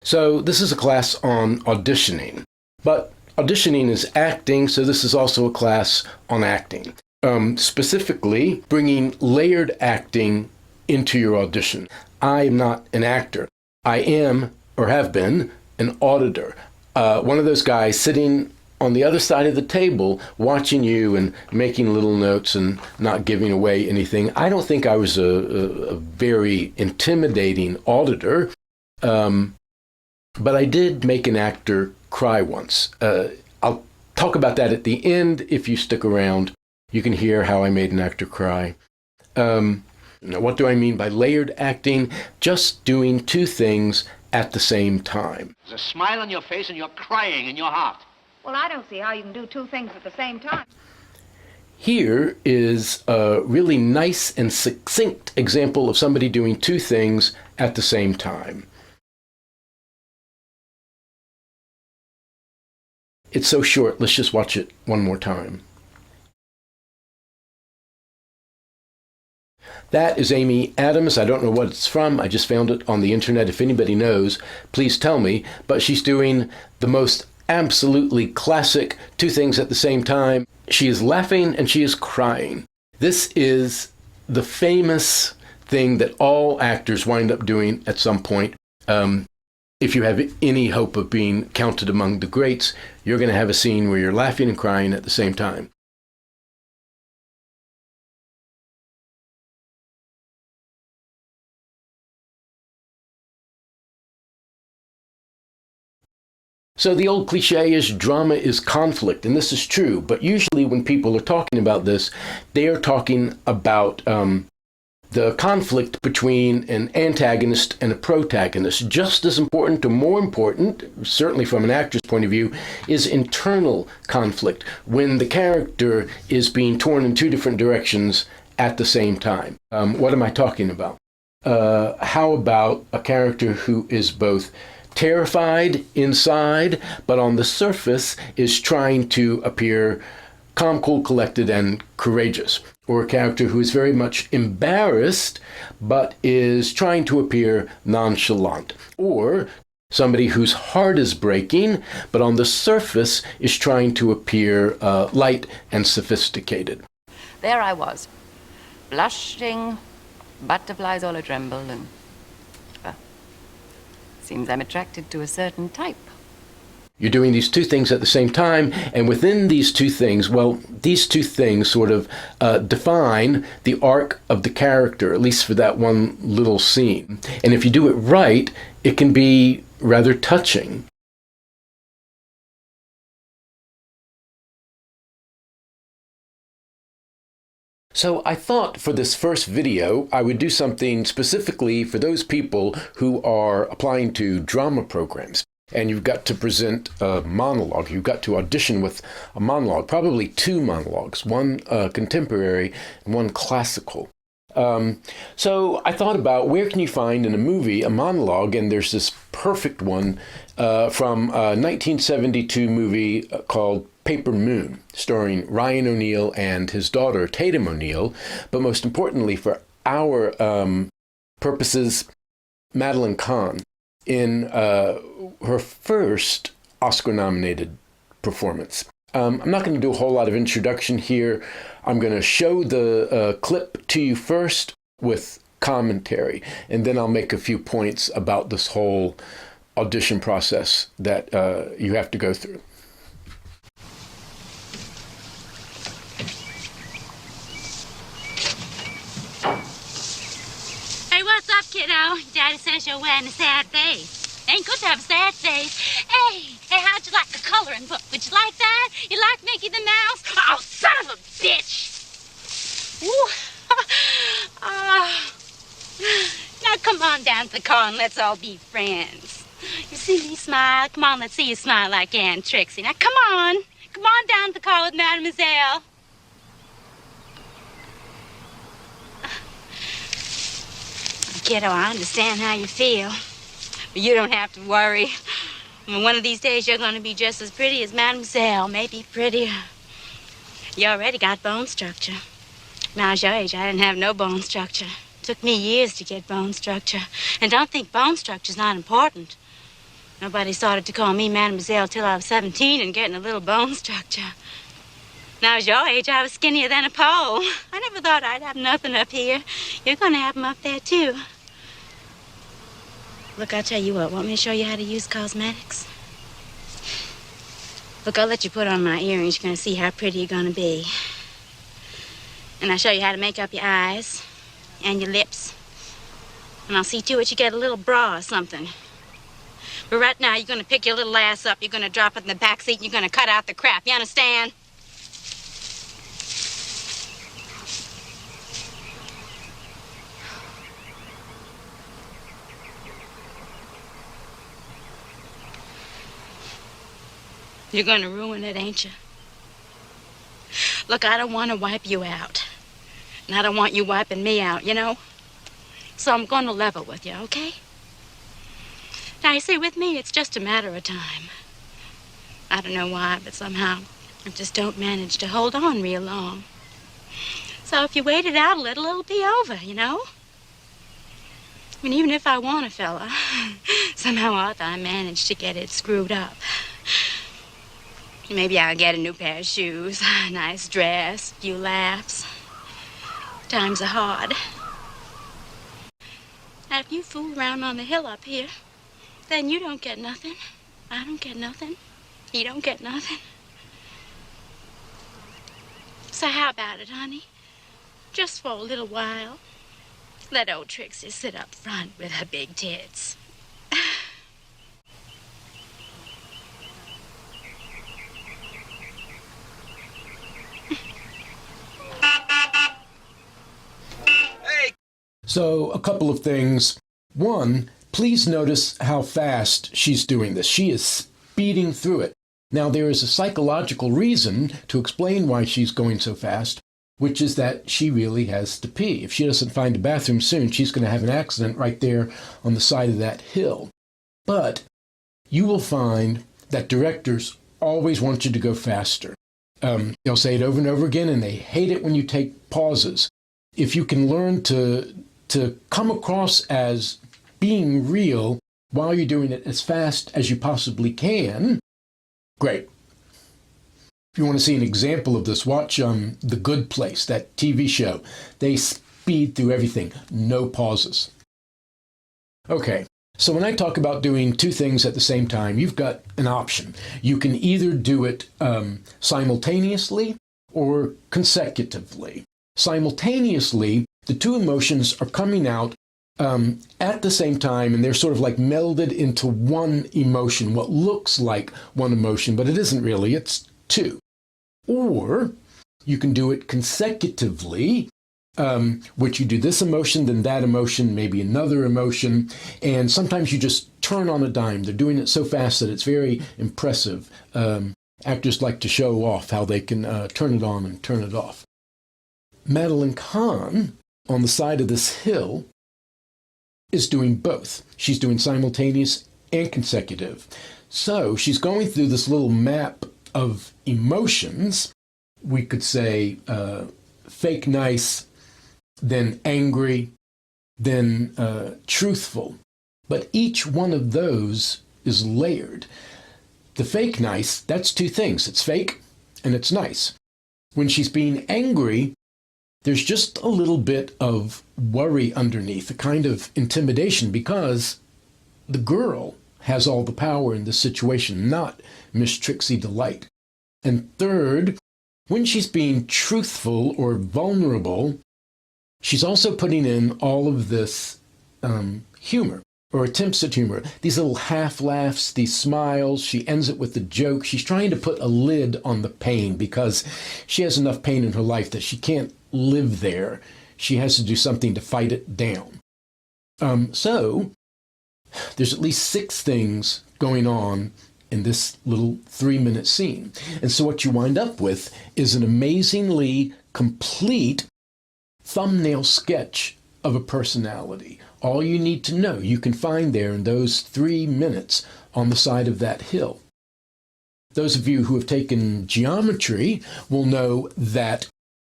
So this is a class on auditioning, but auditioning is acting, so this is also a class on acting. Specifically, bringing layered acting into your audition. I am not an actor. I am, or have been, an auditor. One of those guys sitting on the other side of the table watching you and making little notes and not giving away anything. I don't think I was a very intimidating auditor. But I did make an actor cry once. I'll talk about that at the end. If you stick around, you can hear how I made an actor cry. Now, what do I mean by layered acting? Just doing two things at the same time. There's a smile on your face and you're crying in your heart. Well, I don't see how you can do two things at the same time. Here is a really nice and succinct example of somebody doing two things at the same time. It's so short, let's just watch it one more time. That is Amy Adams. I don't know what it's from. I just found it on the internet. If anybody knows, please tell me. But she's doing the most absolutely classic two things at the same time. She is laughing and she is crying. This is the famous thing that all actors wind up doing at some point. If you have any hope of being counted among the greats, you're going to have a scene where you're laughing and crying at the same time. So the old cliche is drama is conflict, and this is true, but usually when people are talking about this, they are talking about the conflict between an antagonist and a protagonist. Just as important, or more important, certainly from an actor's point of view, is internal conflict, when the character is being torn in two different directions at the same time. What am I talking about? How about a character who is both terrified inside, but on the surface is trying to appear calm, cool, collected, and courageous? Or a character who is very much embarrassed, but is trying to appear nonchalant. Or somebody whose heart is breaking, but on the surface is trying to appear light and sophisticated. There I was, blushing, butterflies all a-tremble, and seems I'm attracted to a certain type. You're doing these two things at the same time, and within these two things, well, these two things sort of define the arc of the character, at least for that one little scene. And if you do it right, it can be rather touching. So I thought for this first video, I would do something specifically for those people who are applying to drama programs. And you've got to present a monologue. You've got to audition with a monologue, probably two monologues, one contemporary and one classical. So I thought about where can you find in a movie a monologue, and there's this perfect one from a 1972 movie called Paper Moon, starring Ryan O'Neal and his daughter Tatum O'Neal, but most importantly for our purposes, Madeline Kahn, in her first Oscar-nominated performance. I'm not going to do a whole lot of introduction here. I'm going to show the clip to you first with commentary, and then I'll make a few points about this whole audition process that you have to go through. Hey, what's up, kiddo? Daddy says you're wearing a sad face. Ain't good to have a sad face. Hey, how'd you like the coloring book? Would you like that? You like Mickey the Mouse? Oh, son of a bitch! Ooh. Now come on down to the car and let's all be friends. You see me smile? Come on, let's see you smile like Aunt Trixie. Now come on. Come on down to the car with Mademoiselle. Kiddo, I understand how you feel. But you don't have to worry. One of these days, you're going to be just as pretty as Mademoiselle, maybe prettier. You already got bone structure. When I was your age, I didn't have no bone structure. It took me years to get bone structure. And don't think bone structure's not important. Nobody started to call me Mademoiselle till I was 17 and getting a little bone structure. When I was your age, I was skinnier than a pole. I never thought I'd have nothing up here. You're gonna have them up there, too. Look, I'll tell you what. Want me to show you how to use cosmetics? Look, I'll let you put on my earrings. You're gonna see how pretty you're gonna be. And I'll show you how to make up your eyes and your lips. And I'll see to it you get a little bra or something. But right now, you're gonna pick your little ass up, you're gonna drop it in the back seat, and you're gonna cut out the crap. You understand? You're gonna ruin it, ain't you? Look, I don't want to wipe you out. And I don't want you wiping me out, you know? So I'm gonna level with you, okay? Now, you see, with me, it's just a matter of time. I don't know why, but somehow I just don't manage to hold on real long. So if you wait it out a little, it'll be over, you know? I mean, even if I want a fella, somehow or other I manage to get it screwed up. Maybe I'll get a new pair of shoes, a nice dress, a few laughs. Times are hard. Now, if you fool around on the hill up here, then you don't get nothing. I don't get nothing. You don't get nothing. So how about it, honey? Just for a little while. Let old Trixie sit up front with her big tits. So, a couple of things. One, please notice how fast she's doing this. She is speeding through it. Now, there is a psychological reason to explain why she's going so fast, which is that she really has to pee. If she doesn't find a bathroom soon, she's going to have an accident right there on the side of that hill. But you will find that directors always want you to go faster. They'll say it over and over again, and they hate it when you take pauses. If you can learn to come across as being real while you're doing it as fast as you possibly can, great. If you want to see an example of this, watch The Good Place, that TV show. They speed through everything, no pauses. Okay, so when I talk about doing two things at the same time, you've got an option. You can either do it simultaneously or consecutively. Simultaneously, the two emotions are coming out at the same time, and they're sort of like melded into one emotion, what looks like one emotion, but it isn't really, it's two. Or you can do it consecutively, which you do this emotion, then that emotion, maybe another emotion, and sometimes you just turn on a dime. They're doing it so fast that it's very impressive. Actors like to show off how they can turn it on and turn it off. Madeline Kahn, on the side of this hill, is doing both. She's doing simultaneous and consecutive. So she's going through this little map of emotions. We could say fake nice, then angry, then truthful. But each one of those is layered. The fake nice, that's two things. It's fake and it's nice. When she's being angry, there's just a little bit of worry underneath, a kind of intimidation, because the girl has all the power in this situation, not Miss Trixie Delight. And third, when she's being truthful or vulnerable, she's also putting in all of this humor, or attempts at humor. These little half laughs, these smiles, she ends it with a joke. She's trying to put a lid on the pain because she has enough pain in her life that she can't live there. She has to do something to fight it down. So there's at least 6 things going on in this little 3-minute scene. And so what you wind up with is an amazingly complete thumbnail sketch of a personality. All you need to know, you can find there in those 3 minutes on the side of that hill. Those of you who have taken geometry will know that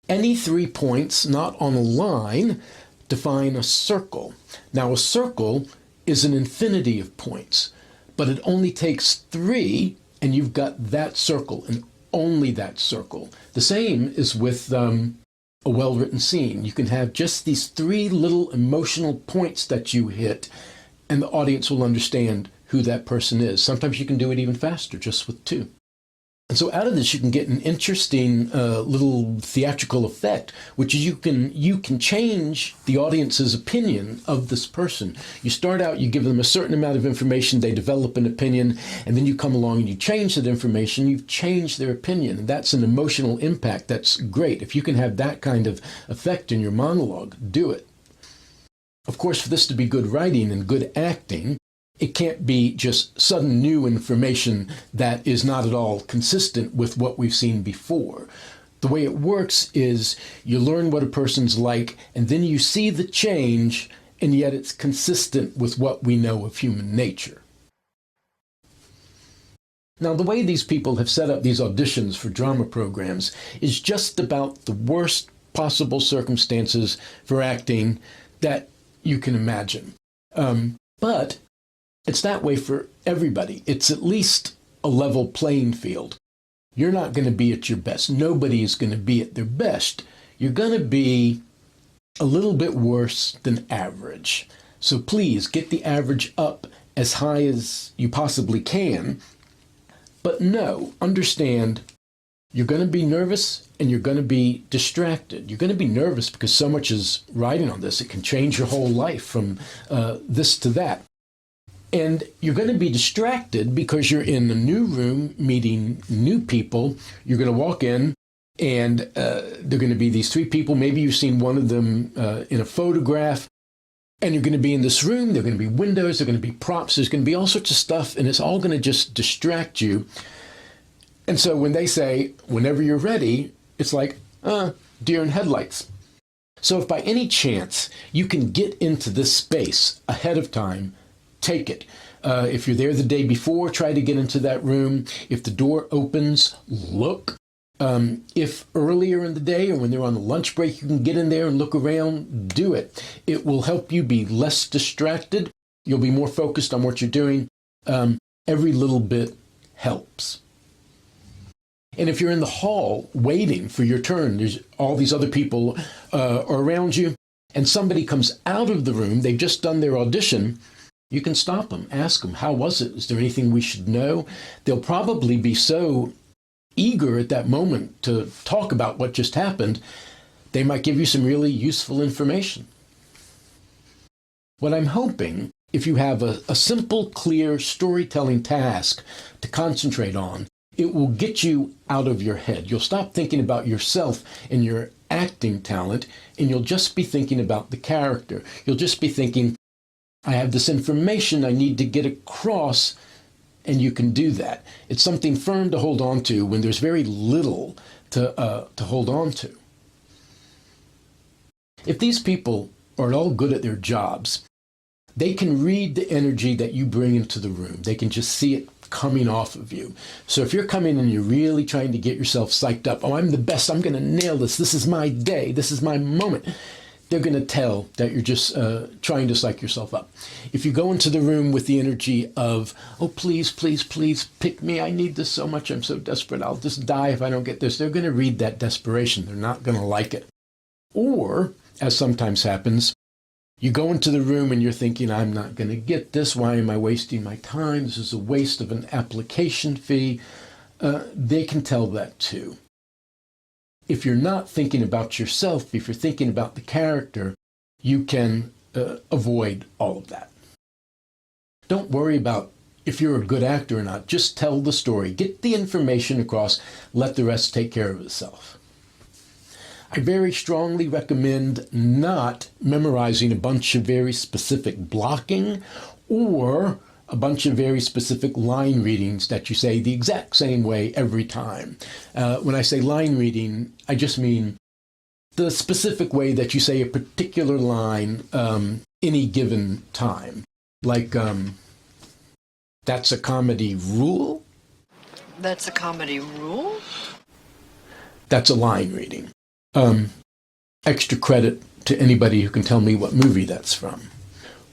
any 3 points not on a line define a circle. Now, a circle is an infinity of points, but it only takes 3, and you've got that circle, and only that circle. The same is with a well-written scene. You can have just these 3 little emotional points that you hit, and the audience will understand who that person is. Sometimes you can do it even faster, just with 2. And so out of this, you can get an interesting little theatrical effect, which is you can change the audience's opinion of this person. You start out, you give them a certain amount of information, they develop an opinion, and then you come along and you change that information, you've changed their opinion. And that's an emotional impact. That's great. If you can have that kind of effect in your monologue, do it. Of course, for this to be good writing and good acting, it can't be just sudden new information that is not at all consistent with what we've seen before. The way it works is you learn what a person's like, and then you see the change, and yet it's consistent with what we know of human nature. Now, the way these people have set up these auditions for drama programs is just about the worst possible circumstances for acting that you can imagine. But it's that way for everybody. It's at least a level playing field. You're not going to be at your best. Nobody is going to be at their best. You're going to be a little bit worse than average. So please get the average up as high as you possibly can. But no, understand, you're going to be nervous and you're going to be distracted. You're going to be nervous because so much is riding on this. It can change your whole life from this to that. And you're going to be distracted because you're in a new room meeting new people. You're going to walk in and there are going to be these 3 people. Maybe you've seen one of them in a photograph. And you're going to be in this room. There are going to be windows. There are going to be props. There's going to be all sorts of stuff. And it's all going to just distract you. And so when they say, whenever you're ready, it's like, deer in headlights. So if by any chance you can get into this space ahead of time, take it. If you're there the day before, try to get into that room. If the door opens, look. If earlier in the day or when they're on the lunch break, you can get in there and look around, do it. It will help you be less distracted. You'll be more focused on what you're doing. Every little bit helps. And if you're in the hall waiting for your turn, there's all these other people around you, and somebody comes out of the room, they've just done their audition, you can stop them, ask them, how was it? Is there anything we should know? They'll probably be so eager at that moment to talk about what just happened, they might give you some really useful information. What I'm hoping, if you have a simple, clear storytelling task to concentrate on, it will get you out of your head. You'll stop thinking about yourself and your acting talent, and you'll just be thinking about the character. You'll just be thinking, I have this information I need to get across, and you can do that. It's something firm to hold on to when there's very little to hold on to. If these people are at all good at their jobs, they can read the energy that you bring into the room. They can just see it coming off of you. So if you're coming and you're really trying to get yourself psyched up, oh, I'm the best, I'm going to nail this, this is my day, this is my moment, they're going to tell that you're just trying to psych yourself up. If you go into the room with the energy of, oh, please, please, please pick me, I need this so much, I'm so desperate, I'll just die if I don't get this, they're going to read that desperation. They're not going to like it. Or, as sometimes happens, you go into the room and you're thinking, I'm not going to get this. Why am I wasting my time? This is a waste of an application fee. They can tell that too. If you're not thinking about yourself, if you're thinking about the character, you can avoid all of that. Don't worry about if you're a good actor or not. Just tell the story. Get the information across. Let the rest take care of itself. I very strongly recommend not memorizing a bunch of very specific blocking or a bunch of very specific line readings that you say the exact same way every time. When I say line reading, I just mean the specific way that you say a particular line any given time. Like, that's a comedy rule? That's a comedy rule? That's a line reading. Extra credit to anybody who can tell me what movie that's from.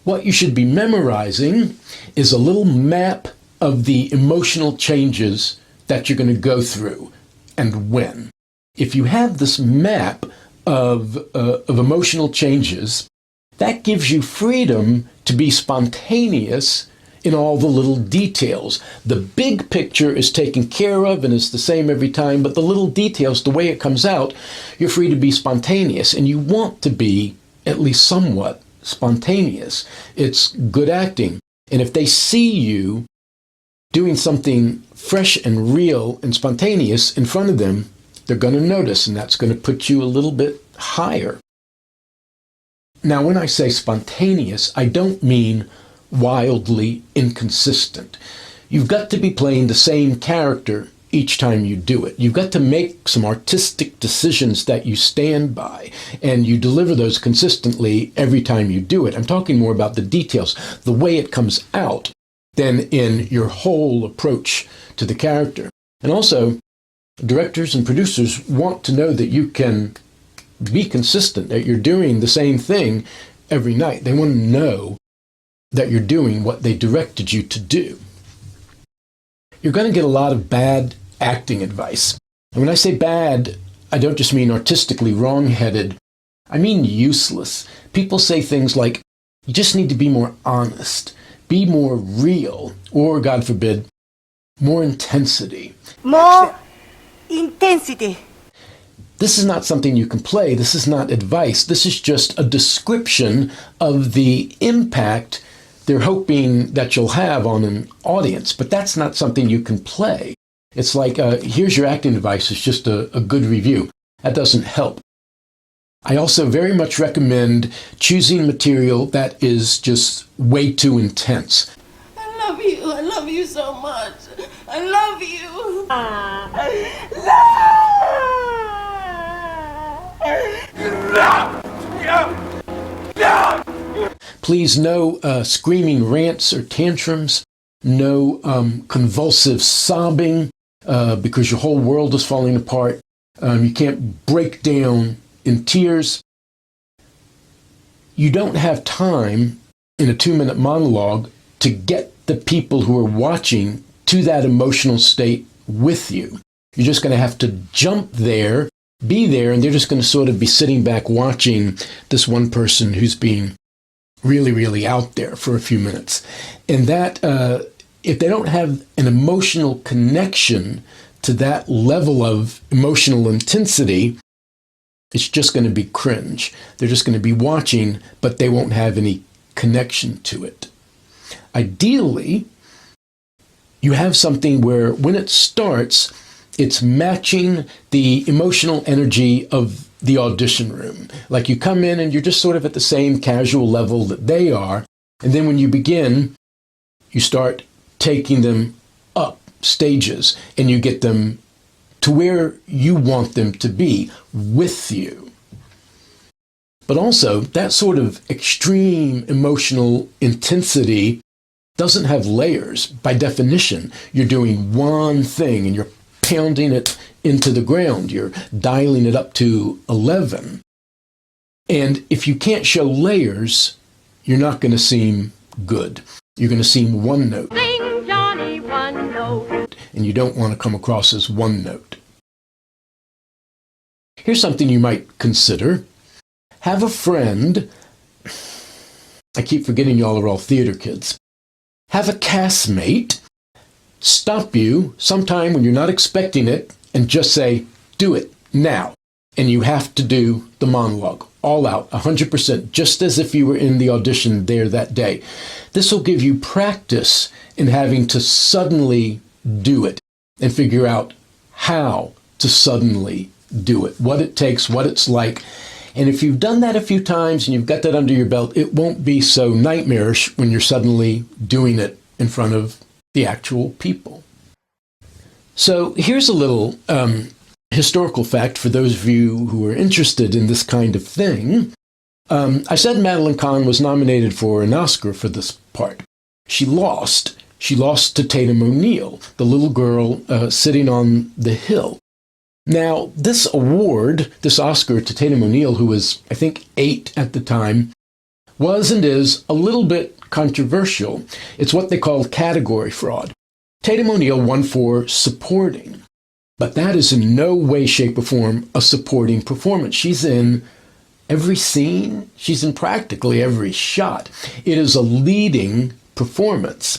What you should be memorizing is a little map of the emotional changes that you're going to go through and when. If you have this map of emotional changes, that gives you freedom to be spontaneous in all the little details. The big picture is taken care of and it's the same every time, but the little details, the way it comes out, you're free to be spontaneous, and you want to be at least somewhat spontaneous. It's good acting. And if they see you doing something fresh and real and spontaneous in front of them, they're going to notice, and that's going to put you a little bit higher. Now, when I say spontaneous, I don't mean wildly inconsistent. You've got to be playing the same character each time you do it. You've got to make some artistic decisions that you stand by, and you deliver those consistently every time you do it. I'm talking more about the details, the way it comes out, than in your whole approach to the character. And also, directors and producers want to know that you can be consistent, that you're doing the same thing every night. They want to know that you're doing what they directed you to do. You're going to get a lot of bad acting advice. And when I say bad, I don't just mean artistically wrong-headed. I mean useless. People say things like, you just need to be more honest, be more real, or, God forbid, more intensity. More intensity. This is not something you can play. This is not advice. This is just a description of the impact they're hoping that you'll have on an audience. But that's not something you can play. It's like, here's your acting advice. It's just a good review. That doesn't help. I also very much recommend choosing material that is just way too intense. I love you. I love you so much. I love you. Please, no screaming rants or tantrums, no convulsive sobbing because your whole world is falling apart. You can't break down in tears. You don't have time in a 2-minute monologue to get the people who are watching to that emotional state with you. You're just going to have to jump there, be there, and they're just going to sort of be sitting back watching this one person who's being really, really out there for a few minutes. And that, if they don't have an emotional connection to that level of emotional intensity, it's just going to be cringe. They're just going to be watching, but they won't have any connection to it. Ideally, you have something where when it starts, it's matching the emotional energy of the audition room. Like you come in and you're just sort of at the same casual level that they are. And then when you begin, you start taking them up stages and you get them to where you want them to be with you. But also, that sort of extreme emotional intensity doesn't have layers. By definition, you're doing one thing and you're pounding it into the ground. You're dialing it up to 11. And if you can't show layers, you're not going to seem good. You're going to seem one note. Sing, Johnny, one note. And you don't want to come across as one note. Here's something you might consider. Have a friend, I keep forgetting y'all are all theater kids, have a castmate stop you sometime when you're not expecting it and just say, do it now. And you have to do the monologue, all out, 100%, just as if you were in the audition there that day. This will give you practice in having to suddenly do it and figure out how to suddenly do it, what it takes, what it's like. And if you've done that a few times and you've got that under your belt, it won't be so nightmarish when you're suddenly doing it in front of the actual people. So here's a little historical fact for those of you who are interested in this kind of thing. I said Madeline Kahn was nominated for an Oscar for this part. She lost. She lost to Tatum O'Neal, the little girl sitting on the hill. Now, this award, this Oscar to Tatum O'Neal, who was, I think, 8 at the time, was and is a little bit controversial. It's what they call category fraud. Tatum O'Neal won for supporting, but that is in no way, shape, or form a supporting performance. She's in every scene. She's in practically every shot. It is a leading performance.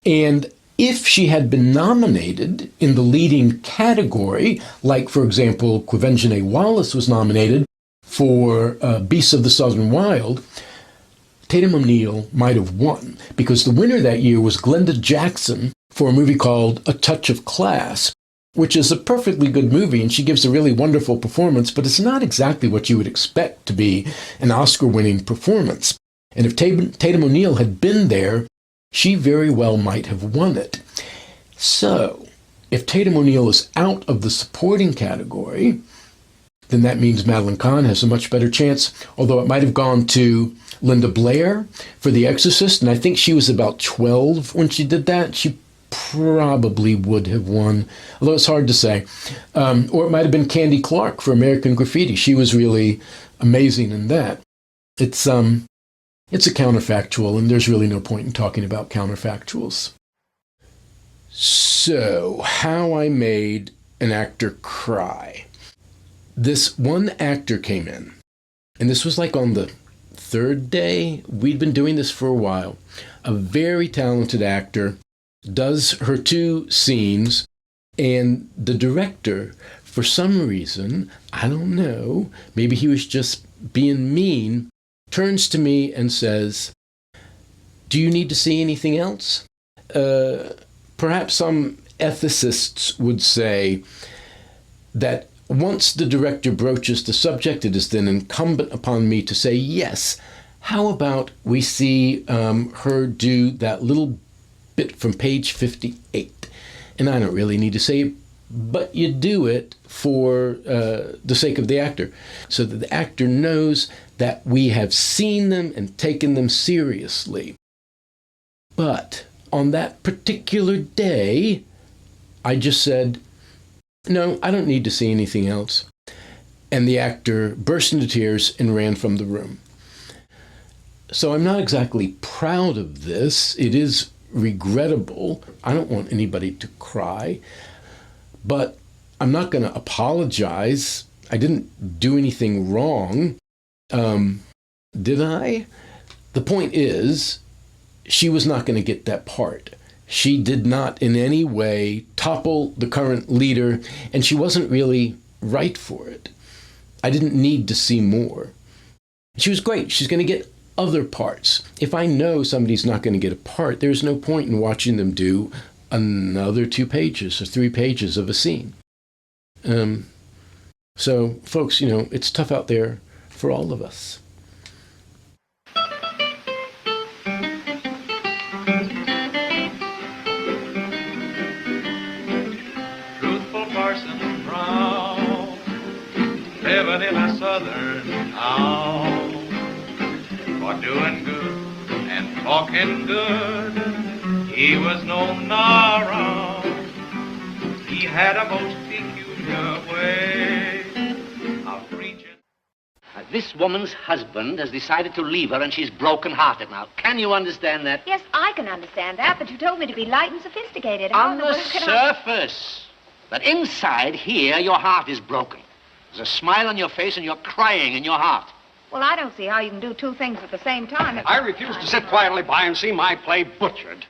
And if she had been nominated in the leading category, like, for example, Quvenzhané Wallis was nominated for Beasts of the Southern Wild, Tatum O'Neal might have won, because the winner that year was Glenda Jackson for a movie called A Touch of Class, which is a perfectly good movie, and she gives a really wonderful performance, but it's not exactly what you would expect to be an Oscar-winning performance. And if Tatum O'Neal had been there, she very well might have won it. So, if Tatum O'Neal is out of the supporting category, then that means Madeline Kahn has a much better chance, although it might have gone to Linda Blair for The Exorcist, and I think she was about 12 when she did that. She probably would have won, although it's hard to say. Or it might have been Candy Clark for American Graffiti. She was really amazing in that. It's a counterfactual, and there's really no point in talking about counterfactuals. So, how I made an actor cry. This one actor came in, and this was like on the third day. We'd been doing this for a while. A very talented actor does her 2 scenes, and the director, for some reason, I don't know, maybe he was just being mean, turns to me and says, "Do you need to see anything else?" Perhaps some ethicists would say that once the director broaches the subject, it is then incumbent upon me to say, yes, how about we see her do that little bit from page 58? And I don't really need to say it, but you do it for the sake of the actor, so that the actor knows that we have seen them and taken them seriously. But on that particular day, I just said, "No, I don't need to see anything else." And the actor burst into tears and ran from the room. So I'm not exactly proud of this. It is regrettable. I don't want anybody to cry. But I'm not going to apologize. I didn't do anything wrong. Did I? The point is, she was not going to get that part. She did not in any way topple the current leader, and she wasn't really right for it. I didn't need to see more. She was great. She's going to get other parts. If I know somebody's not going to get a part, there's no point in watching them do another 2 pages or 3 pages of a scene. So, folks, it's tough out there for all of us. Living in a southern town, for doing good and talking good, he was known around. He had a most peculiar way of preaching. This woman's husband has decided to leave her, and she's broken-hearted now. Can you understand that? Yes, I can understand that, but you told me to be light and sophisticated. On the surface. But inside here, your heart is broken. There's a smile on your face, and you're crying in your heart. Well, I don't see how you can do 2 things at the same time. I refuse to sit quietly by and see my play butchered.